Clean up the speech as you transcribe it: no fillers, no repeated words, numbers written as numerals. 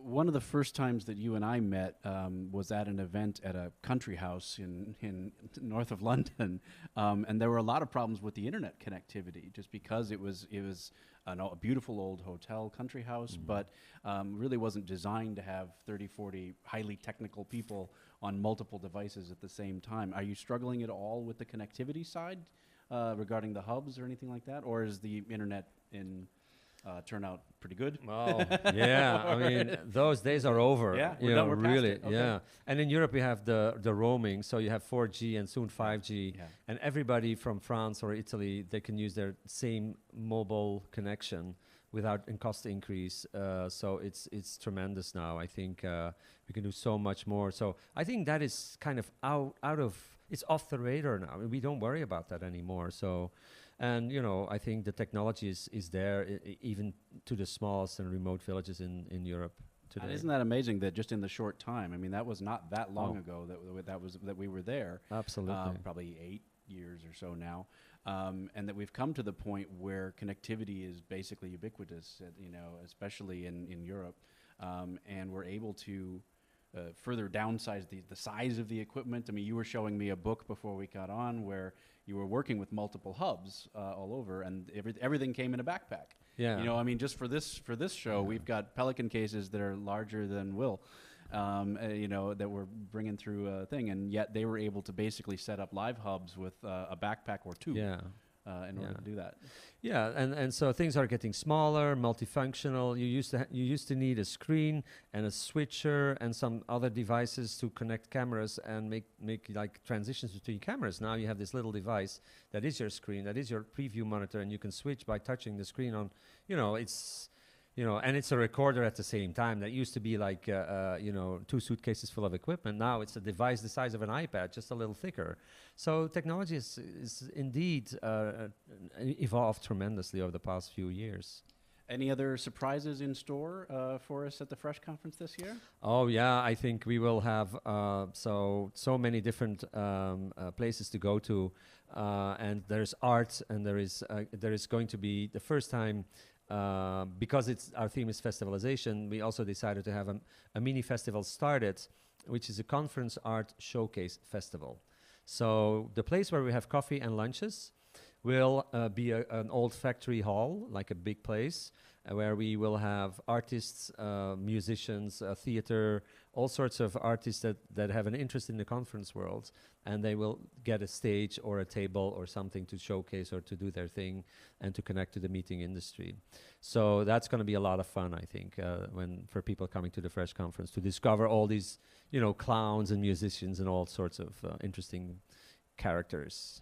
one of the first times that you and I met was at an event at a country house in north of London, and there were a lot of problems with the internet connectivity, just because it was a beautiful old hotel country house, but really wasn't designed to have 30, 40 highly technical people on multiple devices at the same time. Are you struggling at all with the connectivity side regarding the hubs or anything like that, or is the internet turn out pretty good? Well, yeah, I mean, those days are over. Yeah, you we're know, done, we're past really, it. Okay. yeah. And in Europe, we have the roaming, so you have 4G and soon 5G, Yeah. and everybody from France or Italy, they can use their same mobile connection without a cost increase. So it's tremendous now. I think we can do so much more. So I think that is kind of out of, it's off the radar now. We don't worry about that anymore. So. And, you know, I think the technology is there, even to the smallest and remote villages in Europe today. And isn't that amazing that just in the short time, I mean, that was not that long Oh. ago that we were there. Absolutely. Probably 8 years or so now. And that we've come to the point where connectivity is basically ubiquitous, you know, especially in Europe. And we're able to further downsize the size of the equipment. I mean, you were showing me a book before we got on where you were working with multiple hubs all over, and everything came in a backpack. Yeah. You know, I mean, just for this show, we've got Pelican cases that are larger than Will, you know, that we're bringing through a thing, and yet they were able to basically set up live hubs with a backpack or two. Yeah. In order to do that. Yeah, and so things are getting smaller, multifunctional. You used to need a screen and a switcher and some other devices to connect cameras and make like transitions between cameras. Now you have this little device that is your screen, that is your preview monitor, and you can switch by touching the screen on. You know, it's. You know, and it's a recorder at the same time. That used to be like, you know, 2 suitcases full of equipment. Now it's a device the size of an iPad, just a little thicker. So technology is indeed evolved tremendously over the past few years. Any other surprises in store for us at the Fresh Conference this year? Oh yeah, I think we will have so many different places to go to, and there's art, and there is going to be the first time. Because our theme is festivalization, we also decided to have a mini festival started, which is a conference art showcase festival. So the place where we have coffee and lunches will be an old factory hall, like a big place, where we will have artists, musicians, theater, all sorts of artists that have an interest in the conference world, and they will get a stage or a table or something to showcase or to do their thing and to connect to the meeting industry. So that's going to be a lot of fun, I think, for people coming to the Fresh Conference to discover all these, you know, clowns and musicians and all sorts of interesting characters.